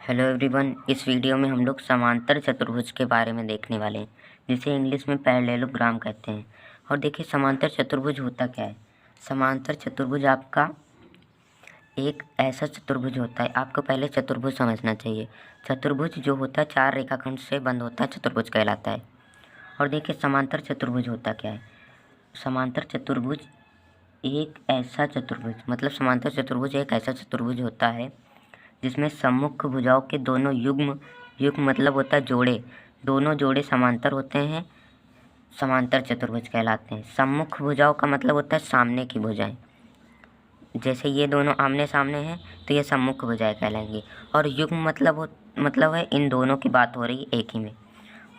Hello everyone, इस video में हम लोग समांतर चतुर्भुज के बारे में देखने वाले हैं, जिसे इंग्लिश में पैरेललोग्राम कहते हैं। और देखिए समांतर चतुर्भुज होता क्या है। समांतर चतुर्भुज आपका एक ऐसा चतुर्भुज होता है। आपको पहले चतुर्भुज समझना चाहिए। चतुर्भुज जो होता है 4 रेखाखंड से बंद होता है, चतुर्भुज कहलाता है। और देखिए समांतर चतुर्भुज होता क्या है। समांतर चतुर्भुज एक ऐसा चतुर्भुज समांतर चतुर्भुज एक ऐसा चतुर्भुज होता है जिसमें सम्मुख भुजाओं के दोनों युग्म युग्म मतलब होता है जोड़े, दोनों जोड़े समांतर होते हैं, समांतर चतुर्भुज कहलाते हैं। सम्मुख भुजाओं का मतलब होता है सामने की भुजाएं। जैसे ये दोनों आमने सामने हैं तो ये सम्मुख भुजाएं कहलाएंगी। और युग्म मतलब है इन दोनों की बात हो रही है एक ही में।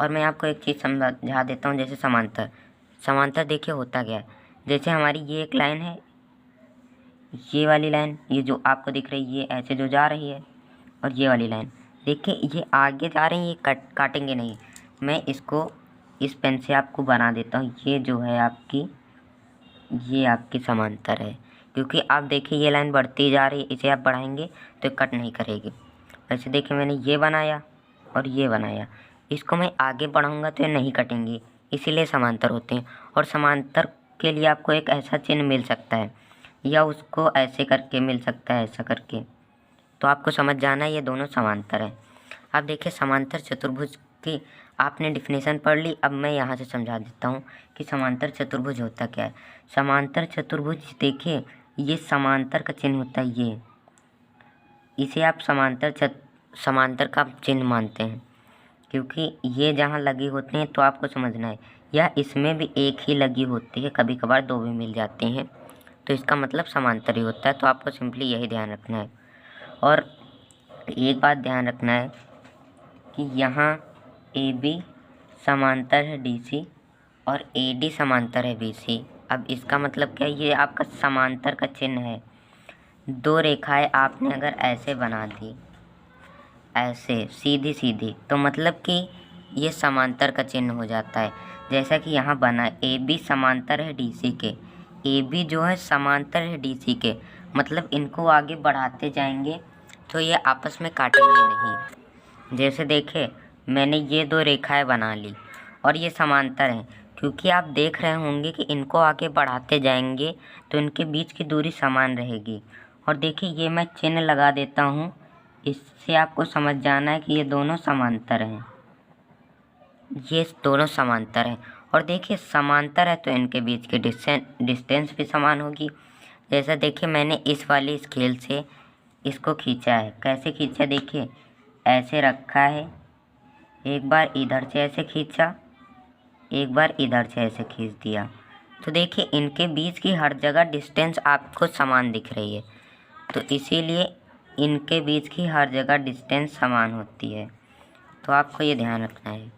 और मैं आपको एक चीज़ समझा देता हूँ। जैसे समांतर समांतर देखिए होता क्या है। जैसे हमारी ये एक लाइन है, ये वाली लाइन, ये जो आपको दिख रही है, ये ऐसे जो जा रही है, और ये वाली लाइन देखिए ये आगे जा रही है, ये काटेंगे नहीं। मैं इसको इस पेन से आपको बना देता हूँ। ये जो है ये आपकी समांतर है, क्योंकि आप देखिए ये लाइन बढ़ती जा रही है, इसे आप बढ़ाएंगे तो कट नहीं करेगी। वैसे देखिए मैंने ये बनाया और ये बनाया, इसको मैं आगे बढ़ाऊँगा तो ये नहीं कटेंगी, इसीलिए समांतर होते हैं। और समांतर के लिए आपको एक ऐसा चिन्ह मिल सकता है, या उसको ऐसे करके मिल सकता है, ऐसा करके। तो आपको समझ जाना है ये दोनों समांतर हैं। अब देखिए समांतर चतुर्भुज की आपने डिफिनेशन पढ़ ली। अब मैं यहाँ से समझा देता हूँ कि समांतर चतुर्भुज होता क्या है। समांतर चतुर्भुज देखिए, ये समांतर का चिन्ह होता है, ये इसे आप समांतर का चिन्ह मानते हैं, क्योंकि ये जहाँ लगी होते हैं तो आपको समझना है, या इसमें भी एक ही लगी होती है, कभी कभार दो भी मिल जाती हैं, तो इसका मतलब समांतर ही होता है। तो आपको सिंपली यही ध्यान रखना है। और एक बात ध्यान रखना है कि यहाँ AB समांतर है DC और AD समांतर है BC। अब इसका मतलब क्या है, ये आपका समांतर का चिन्ह है। दो रेखाएं आपने अगर ऐसे बना दी, ऐसे सीधी सीधी, तो मतलब कि ये समांतर का चिन्ह हो जाता है। जैसा कि यहाँ बना AB समांतर है DC के, AB जो है समांतर है DC के, मतलब इनको आगे बढ़ाते जाएंगे तो ये आपस में काटेंगे नहीं। जैसे देखिए मैंने ये दो रेखाएं बना ली और ये समांतर हैं, क्योंकि आप देख रहे होंगे कि इनको आगे बढ़ाते जाएंगे तो इनके बीच की दूरी समान रहेगी। और देखिए ये मैं चिन्ह लगा देता हूँ, इससे आपको समझ जाना है कि ये दोनों समांतर हैं, ये दोनों समांतर हैं। और देखिए समांतर है तो इनके बीच की डिस्टेंस भी समान होगी। जैसा देखिए मैंने इस वाली स्केल से इसको खींचा है। कैसे खींचा, देखिए ऐसे रखा है, एक बार इधर से ऐसे खींचा, एक बार इधर से ऐसे खींच दिया, तो देखिए इनके बीच की हर जगह डिस्टेंस आपको समान दिख रही है, तो इसीलिए इनके बीच की हर जगह डिस्टेंस समान होती है। तो आपको ये ध्यान रखना है।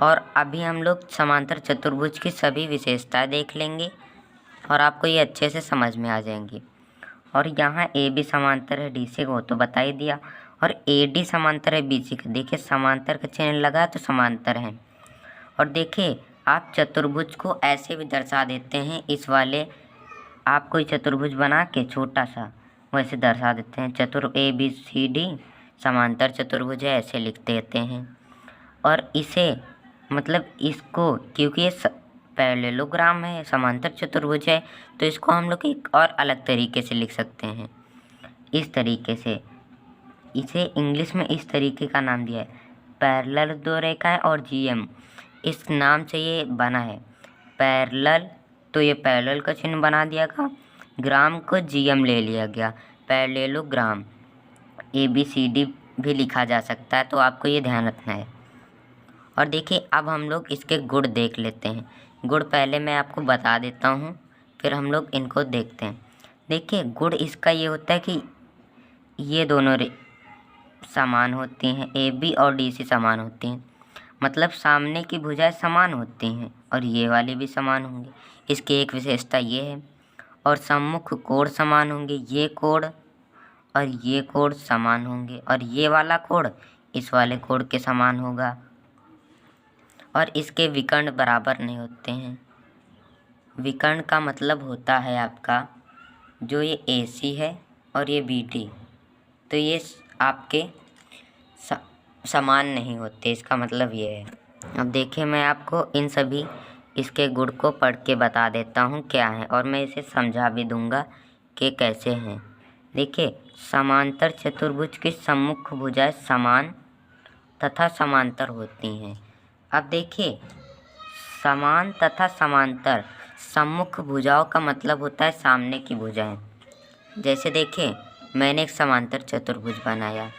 और अभी हम लोग समांतर चतुर्भुज की सभी विशेषताएं देख लेंगे और आपको ये अच्छे से समझ में आ जाएंगी। और यहाँ AB समांतर है DC को, तो बता ही दिया। और AD समांतर है BC का, देखिए समांतर का चिन्ह लगा तो समांतर है। और देखिए आप चतुर्भुज को ऐसे भी दर्शा देते हैं, इस वाले आप कोई चतुर्भुज बना के छोटा सा वैसे दर्शा देते हैं, ABCD समांतर चतुर्भुज है, ऐसे लिख देते हैं। और इसे मतलब इसको, क्योंकि ये पैरेललोग्राम है, समांतर चतुर्भुज है, तो इसको हम लोग एक और अलग तरीके से लिख सकते हैं। इस तरीके से इसे इंग्लिश में इस तरीके का नाम दिया है, पैरेलल दो रेखाएं और GM, इस नाम से ये बना है। पैरेलल तो ये पैरेलल का चिन्ह बना दिया गया, ग्राम को GM ले लिया गया, पैरेललोग्राम। ABCD भी लिखा जा सकता है, तो आपको ये ध्यान रखना है। और देखिए अब हम लोग इसके गुण देख लेते हैं। गुण पहले मैं आपको बता देता हूँ, फिर हम लोग इनको देखते हैं। देखिए गुण इसका ये होता है कि ये दोनों समान होती हैं, AB और DC समान होती हैं, मतलब सामने की भुजाएं समान होती हैं और ये वाली भी समान होंगी। इसकी एक विशेषता ये है। और सम्मुख कोण समान होंगे, ये कोण और ये कोण समान होंगे, और ये वाला कोण इस वाले कोण के समान होगा। और इसके विकर्ण बराबर नहीं होते हैं। विकर्ण का मतलब होता है आपका, जो ये AC है और ये BD, तो ये आपके समान नहीं होते, इसका मतलब ये है। अब देखिए मैं आपको इन सभी इसके गुण को पढ़ के बता देता हूँ क्या है, और मैं इसे समझा भी दूंगा कि कैसे हैं। देखिए, समांतर चतुर्भुज की सम्मुख भुजाएं समान तथा समांतर होती हैं। अब देखिए, समान तथा समांतर, सम्मुख भुजाओं का मतलब होता है सामने की भुजाएं। जैसे देखिए, मैंने एक समांतर चतुर्भुज बनाया,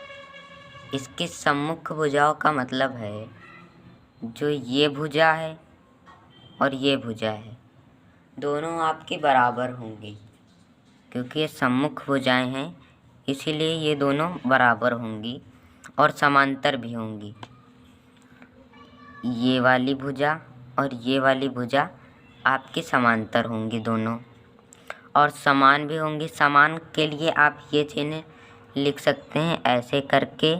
इसकी सम्मुख भुजाओं का मतलब है जो ये भुजा है और ये भुजा है, दोनों आपकी बराबर होंगी, क्योंकि ये सम्मुख भुजाएं हैं इसीलिए ये दोनों बराबर होंगी और समांतर भी होंगी। ये वाली भुजा और ये वाली भुजा आपकी समांतर होंगी दोनों, और समान भी होंगी। समान के लिए आप ये चिन्ह लिख सकते हैं, ऐसे करके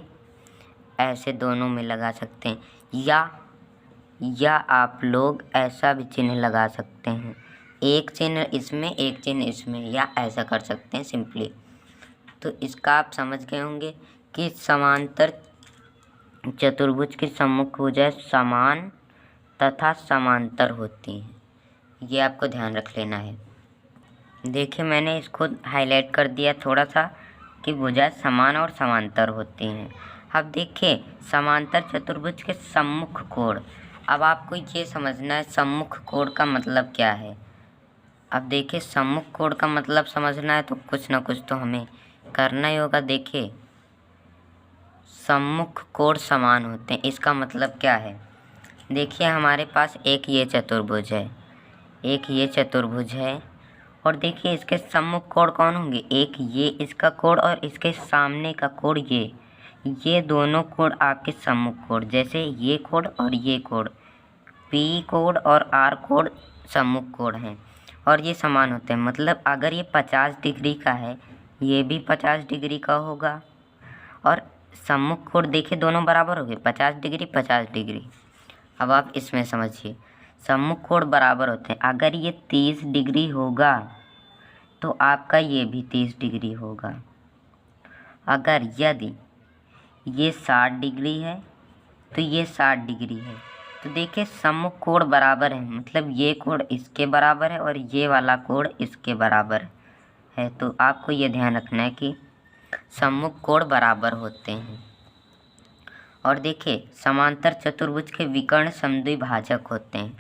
ऐसे दोनों में लगा सकते हैं, या आप लोग ऐसा भी चिन्ह लगा सकते हैं, एक चिन्ह इसमें एक चिन्ह इसमें, या ऐसा कर सकते हैं सिंपली। तो इसका आप समझ गए होंगे कि समांतर चतुर्भुज की सम्मुख भुजाएं समान तथा समांतर होती हैं, ये आपको ध्यान रख लेना है। देखिए, मैंने इसको हाईलाइट कर दिया थोड़ा सा कि भुजाएं समान और समांतर होती हैं। अब देखिए, समांतर चतुर्भुज के सम्मुख कोण, अब आपको ये समझना है सम्मुख कोण का मतलब क्या है। अब देखिए, सम्मुख कोण का मतलब समझना है तो कुछ ना कुछ तो हमें करना ही होगा। देखिए, सम्मुख कोण समान होते हैं, इसका मतलब क्या है। देखिए, हमारे पास एक ये चतुर्भुज है, एक ये चतुर्भुज है, और देखिए इसके सम्मुख कोण कौन होंगे, एक ये इसका कोण और इसके सामने का कोण ये दोनों कोण आपके सम्मुख कोण। जैसे ये कोण और ये कोण, पी कोण और आर कोण सम्मुख कोण हैं और ये समान होते हैं। मतलब अगर ये 50 डिग्री का है, ये भी 50 डिग्री का होगा, और सम्मुख कोण देखिए दोनों बराबर हो गए, 50 डिग्री 50 डिग्री। अब आप इसमें समझिए, सम्मुख कोण बराबर होते हैं। अगर ये 30 डिग्री होगा तो आपका ये भी 30 डिग्री होगा। अगर यदि ये 60 डिग्री है तो ये 60 डिग्री है। तो देखिए, सम्मुख कोण बराबर है, मतलब ये कोण इसके बराबर है और ये वाला कोण इसके बराबर है। तो आपको ये ध्यान रखना है कि सम्मुख कोण बराबर होते हैं। और देखिए, समांतर चतुर्भुज के विकर्ण समद्विभाजक होते हैं।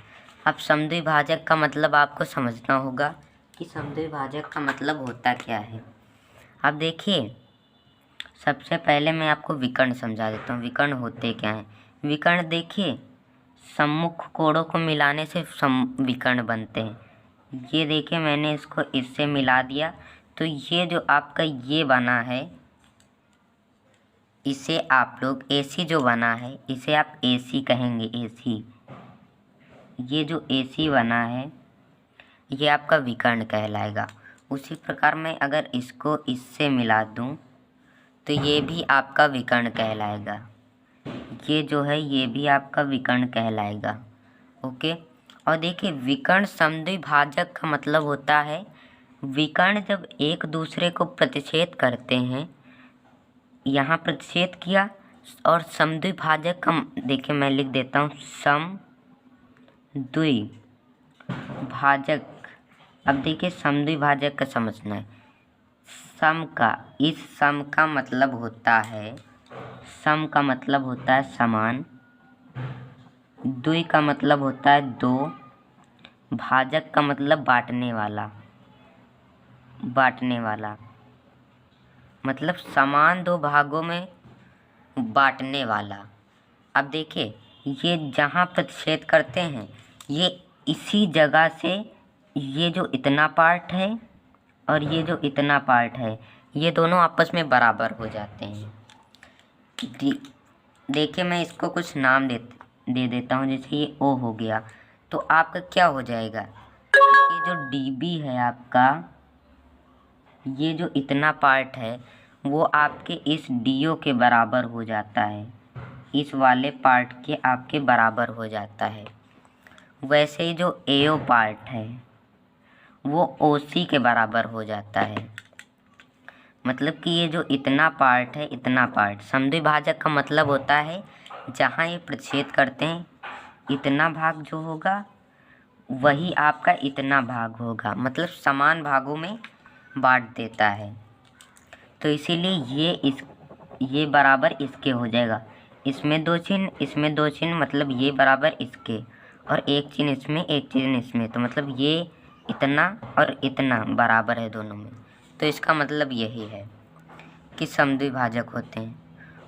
अब समद्विभाजक का मतलब आपको समझना होगा कि समद्विभाजक का मतलब होता क्या है। अब देखिए, सबसे पहले मैं आपको विकर्ण समझा देता हूँ, विकर्ण होते क्या हैं। विकर्ण देखिए, सम्मुख कोणों को मिलाने से विकर्ण बनते हैं। ये देखिए, मैंने इसको इससे मिला दिया तो ये जो आपका ये बना है, इसे आप लोग AC जो बना है इसे आप AC कहेंगे, AC। ये जो AC बना है ये आपका विकर्ण कहलाएगा। उसी प्रकार मैं अगर इसको इससे मिला दूं तो ये भी आपका विकर्ण कहलाएगा। ये जो है ये भी आपका विकर्ण कहलाएगा। ओके। और देखिए, विकर्ण समद्विभाजक का मतलब होता है विकर्ण जब एक दूसरे को प्रतिच्छेद करते हैं, यहाँ प्रतिच्छेद किया, और समद्विभाजक का देखिए मैं लिख देता हूँ समद्विभाजक। अब देखिए, समद्विभाजक का समझना है। सम का, इस सम का मतलब होता है, सम का मतलब होता है समान, द्वि का मतलब होता है दो, भाजक का मतलब बांटने वाला, बांटने वाला मतलब समान दो भागों में बांटने वाला। अब देखिए, ये जहाँ प्रतिच्छेद करते हैं ये इसी जगह से, ये जो इतना पार्ट है और ये जो इतना पार्ट है ये दोनों आपस में बराबर हो जाते हैं। देखिए, मैं इसको कुछ नाम दे देता हूँ। जैसे ये O हो गया तो आपका क्या हो जाएगा, ये जो DB है आपका, ये जो इतना पार्ट है वो आपके इस DO के बराबर हो जाता है, इस वाले पार्ट के आपके बराबर हो जाता है। वैसे ही जो AO पार्ट है वो OC के बराबर हो जाता है। मतलब कि ये जो इतना पार्ट है, इतना पार्ट, समद्विभाजक का मतलब होता है जहाँ ये प्रतिच्छेद करते हैं, इतना भाग जो होगा वही आपका इतना भाग होगा, मतलब समान भागों में बांट देता है। तो इसीलिए ये बराबर इसके हो जाएगा, इसमें 2 चिन्ह, इसमें 2 चिन्ह, मतलब ये बराबर इसके, और एक चिन्ह इसमें, एक चिन्ह इसमें, तो मतलब ये इतना और इतना बराबर है दोनों में। तो इसका मतलब यही है कि समद्विभाजक होते हैं।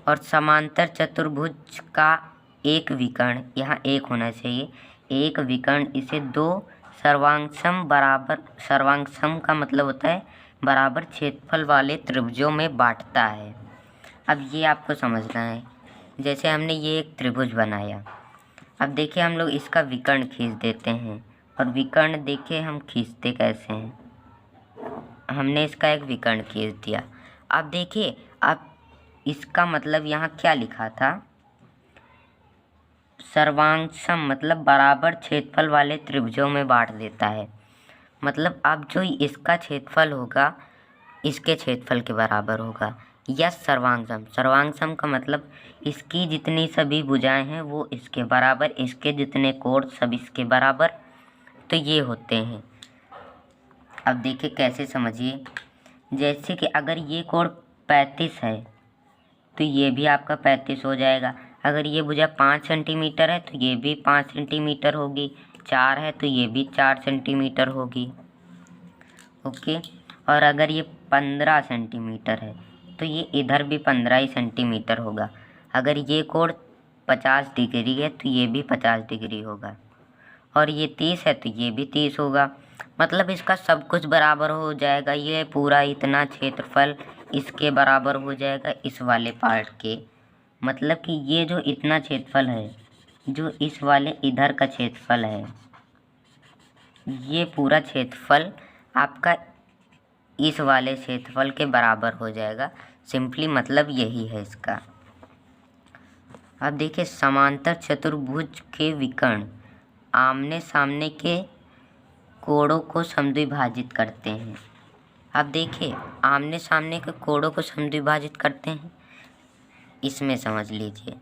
और समांतर चतुर्भुज का एक विकर्ण, यहाँ एक होना चाहिए, एक विकर्ण इसे 2 सर्वांगसम बराबर, सर्वांगसम का मतलब होता है बराबर क्षेत्रफल वाले त्रिभुजों में बांटता है। अब ये आपको समझना है, जैसे हमने ये एक त्रिभुज बनाया, अब देखिए हम लोग इसका विकर्ण खींच देते हैं, और विकर्ण देखिए हम खींचते कैसे हैं, हमने इसका एक विकर्ण खींच दिया। अब देखिए, अब इसका मतलब यहाँ क्या लिखा था, सर्वांगसम मतलब बराबर क्षेत्रफल वाले त्रिभुजों में बांट देता है। मतलब अब जो इसका क्षेत्रफल होगा इसके क्षेत्रफल के बराबर होगा, या सर्वांगसम, सर्वांगसम का मतलब इसकी जितनी सभी भुजाएं हैं वो इसके बराबर, इसके जितने कोण सब इसके बराबर, तो ये होते हैं। अब देखिए कैसे समझिए, जैसे कि अगर ये कोण 35 है तो ये भी आपका 35 हो जाएगा। अगर ये भुजा 5 सेंटीमीटर है तो ये भी 5 सेंटीमीटर होगी, 4 है तो ये भी 4 सेंटीमीटर होगी। ओके, और अगर ये 15 सेंटीमीटर है तो ये इधर भी 15 ही सेंटीमीटर होगा। अगर ये कोण 50 डिग्री है तो ये भी 50 डिग्री होगा, और ये 30 है तो ये भी 30 होगा। मतलब इसका सब कुछ बराबर हो जाएगा, ये पूरा इतना क्षेत्रफल इसके बराबर हो जाएगा इस वाले पार्ट के। मतलब कि ये जो इतना क्षेत्रफल है, जो इस वाले इधर का क्षेत्रफल है, ये पूरा क्षेत्रफल आपका इस वाले क्षेत्रफल के बराबर हो जाएगा। सिंपली मतलब यही है इसका। अब देखिए, समांतर चतुर्भुज के विकर्ण आमने सामने के कोणों को समद्विभाजित करते हैं। अब देखिए, आमने सामने के कोणों को समद्विभाजित करते हैं, इसमें समझ लीजिए।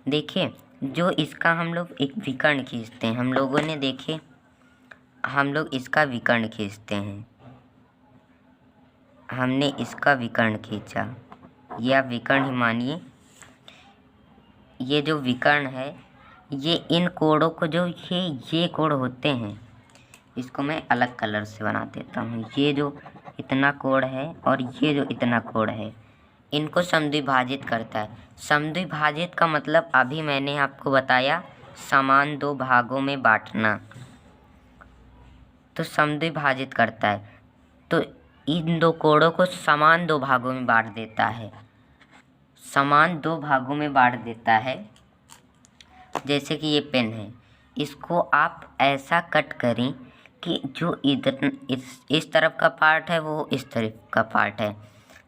देखिए, जो इसका हम लोग एक विकर्ण खींचते हैं, हम लोगों ने देखिए हम लोग इसका विकर्ण खींचते हैं, हमने इसका विकर्ण खींचा, या विकर्ण ही मानिए। ये जो विकर्ण है, ये इन कोणों को, जो ये कोण होते हैं, इसको मैं अलग कलर से बना देता हूँ। ये जो इतना कोण है और ये जो इतना कोण है, इनको समद्विभाजित करता है। समद्विभाजित का मतलब अभी मैंने आपको बताया, समान 2 भागों में बांटना, तो समद्विभाजित करता है। तो इन 2 कोणों को समान 2 भागों में बांट देता है, समान 2 भागों में बांट देता है। जैसे कि ये पेन है, इसको आप ऐसा कट करें कि जो इधर इस तरफ का पार्ट है वो इस तरफ का पार्ट है।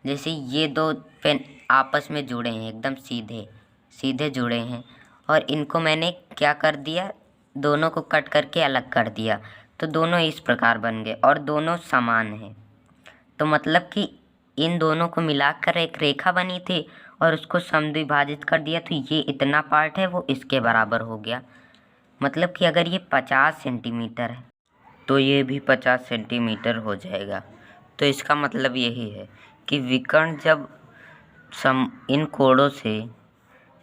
जैसे ये 2 पेन आपस में जुड़े हैं, एकदम सीधे सीधे जुड़े हैं, और इनको मैंने क्या कर दिया, दोनों को कट करके अलग कर दिया, तो दोनों इस प्रकार बन गए और दोनों समान हैं। तो मतलब कि इन दोनों को मिलाकर एक रेखा बनी थी और उसको समद्विभाजित कर दिया, तो ये इतना पार्ट है वो इसके बराबर हो गया। मतलब कि अगर ये 50 सेंटीमीटर है तो ये भी 50 सेंटीमीटर हो जाएगा। तो इसका मतलब यही है कि विकर्ण जब इन कोणों से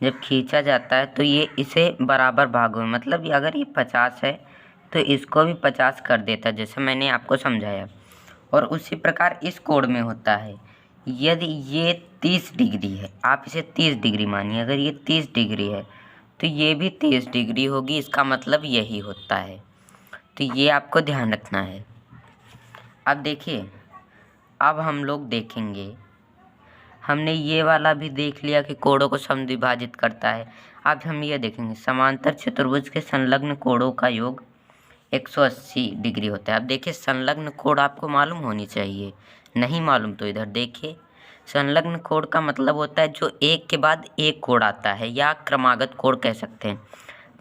जब खींचा जाता है तो ये इसे बराबर भागों में, मतलब अगर ये 50 है तो इसको भी 50 कर देता है, जैसे मैंने आपको समझाया। और उसी प्रकार इस कोण में होता है, यदि ये 30 डिग्री है, आप इसे 30 डिग्री मानिए, अगर ये 30 डिग्री है तो ये भी 30 डिग्री होगी, इसका मतलब यही होता है। तो ये आपको ध्यान रखना है। अब देखिए, अब हम लोग देखेंगे, हमने ये वाला भी देख लिया कि कोणों को समद्विभाजित करता है। अब हम ये देखेंगे, समांतर चतुर्भुज के संलग्न कोणों का योग 180 डिग्री होता है। अब देखिए, संलग्न कोण आपको मालूम होनी चाहिए, नहीं मालूम तो इधर देखिए। संलग्न कोण का मतलब होता है जो एक के बाद एक कोण आता है, या क्रमागत कोण कह सकते हैं।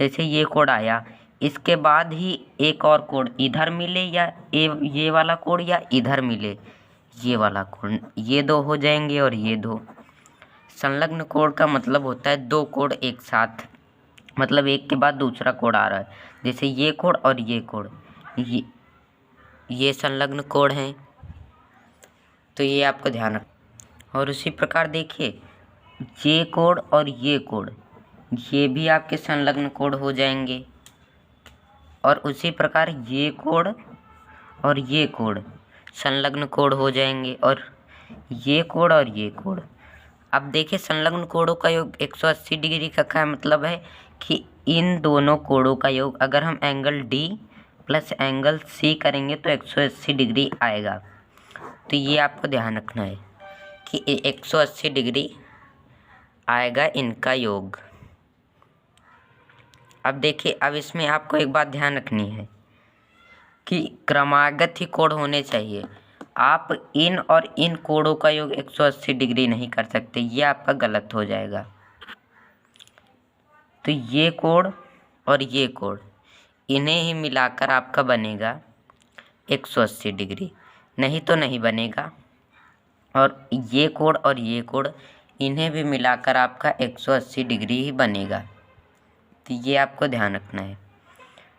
जैसे ये कोण आया, इसके बाद ही एक और कोण इधर मिले, या ये वाला कोण या इधर मिले, ये वाला कोड, ये दो हो जाएंगे और ये दो। संलग्न कोड का मतलब होता है दो कोड एक साथ, मतलब एक के बाद दूसरा कोड आ रहा है, जैसे ये कोड और ये कोड, ये संलग्न कोड हैं, तो ये आपको ध्यान रख। और उसी प्रकार देखिए ये कोड और ये कोड, ये भी आपके संलग्न कोड हो जाएंगे। और उसी प्रकार ये कोड और ये कोड संलग्न कोड हो जाएंगे, और ये कोड और ये कोड। अब देखिए संलग्न कोडों का योग 180 डिग्री का क्या मतलब है कि इन दोनों कोडों का योग अगर हम angle D plus angle C करेंगे तो 180 डिग्री आएगा। तो ये आपको ध्यान रखना है कि 180 डिग्री आएगा इनका योग। अब देखिए, अब इसमें आपको एक बात ध्यान रखनी है कि क्रमागत ही कोण होने चाहिए। आप इन और इन कोणों का योग 180 डिग्री नहीं कर सकते, ये आपका गलत हो जाएगा। तो ये कोण और ये कोण, इन्हें ही मिलाकर आपका बनेगा 180 डिग्री, नहीं तो नहीं बनेगा। और ये कोण और ये कोण, इन्हें भी मिलाकर आपका 180 डिग्री ही बनेगा। तो ये आपको ध्यान रखना है।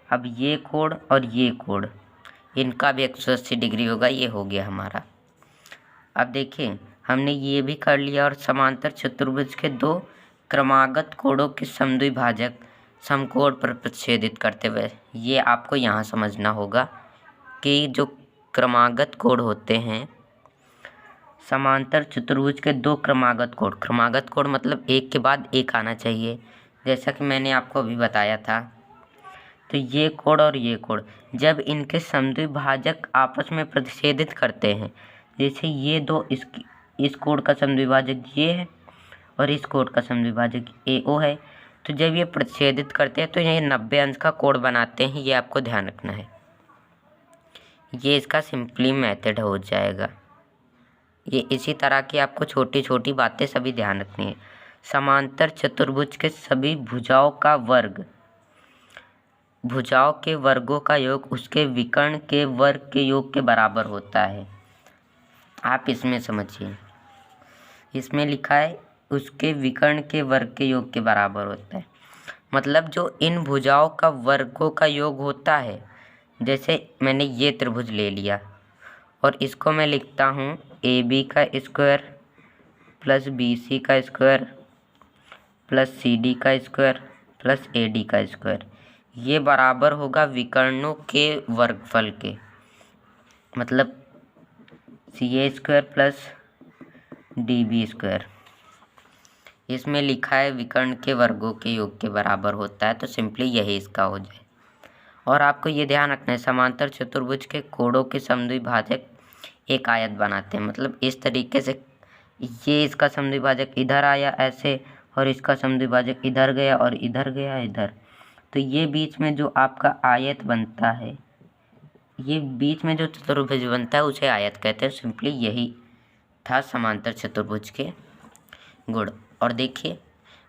अब ये कोण और ये कोण, इनका भी 180 डिग्री होगा। ये हो गया हमारा। अब देखिए हमने ये भी कर लिया, और समांतर चतुर्भुज के दो क्रमागत कोणों के समद्विभाजक समकोण पर प्रतिच्छेदित करते हुए, ये आपको यहाँ समझना होगा कि जो क्रमागत कोण होते हैं, समांतर चतुर्भुज के दो क्रमागत कोण मतलब एक के बाद एक आना चाहिए, जैसा कि मैंने आपको अभी बताया था। तो ये कोण और ये कोण जब इनके समद्विभाजक आपस में प्रतिच्छेदित करते हैं, जैसे ये दो, इस कोण का समद्विभाजक ये है और इस कोण का समद्विभाजक AO है, तो जब ये प्रतिच्छेदित करते हैं तो ये 90 अंश का कोण बनाते हैं। ये आपको ध्यान रखना है। ये इसका सिंपली मेथड हो जाएगा। ये इसी तरह की आपको छोटी छोटी बातें सभी ध्यान रखनी है। समांतर चतुर्भुज के सभी भुजाओं का वर्ग, भुजाओं के वर्गों का योग उसके विकर्ण के वर्ग के योग के बराबर होता है। आप इसमें समझिए, इसमें लिखा है उसके विकर्ण के वर्ग के योग के बराबर होता है, मतलब जो इन भुजाओं का वर्गों का योग होता है, जैसे मैंने ये त्रिभुज ले लिया और इसको मैं लिखता हूँ AB का स्क्वायर प्लस BC का स्क्वायर प्लस CD का स्क्वायर प्लस AD का स्क्वायर, ये बराबर होगा विकर्णों के वर्गफल के, मतलब CA square plus DB square. इसमें लिखा है विकर्ण के वर्गों के योग के बराबर होता है, तो सिंपली यही इसका हो जाए। और आपको ये ध्यान रखना है, समांतर चतुर्भुज के कोणों के समद्विभाजक एक आयत बनाते हैं, मतलब इस तरीके से ये इसका समद्विभाजक इधर आया ऐसे, और इसका समद्विभाजक इधर गया और इधर गया इधर, तो ये बीच में जो आपका आयत बनता है, ये बीच में जो चतुर्भुज बनता है उसे आयत कहते हैं। सिंपली यही था समांतर चतुर्भुज के गुण। और देखिए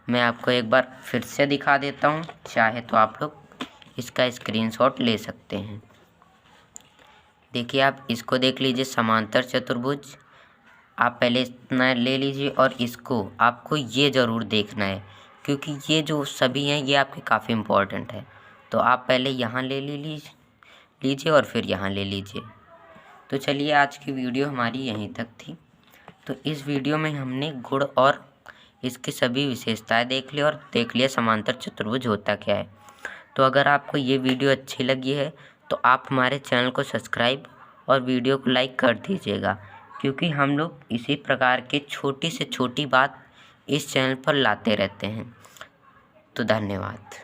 मैं आपको एक बार फिर से दिखा देता हूँ, चाहे तो आप लोग इसका स्क्रीनशॉट ले सकते हैं। देखिए आप इसको देख लीजिए, समांतर चतुर्भुज आप पहले इतना ले लीजिए, और इसको आपको ये ज़रूर देखना है क्योंकि ये जो सभी हैं ये आपके काफ़ी इम्पोर्टेंट है। तो आप पहले यहाँ ले लीजिए और फिर यहाँ ले लीजिए। तो चलिए आज की वीडियो हमारी यहीं तक थी। तो इस वीडियो में हमने गुण और इसकी सभी विशेषताएं देख ली, और देख लिया समांतर चतुर्भुज होता क्या है। तो अगर आपको ये वीडियो अच्छी लगी है तो आप हमारे चैनल को सब्सक्राइब और वीडियो को लाइक कर दीजिएगा, क्योंकि हम लोग इसी प्रकार की छोटी से छोटी बात इस चैनल पर लाते रहते हैं। तो धन्यवाद।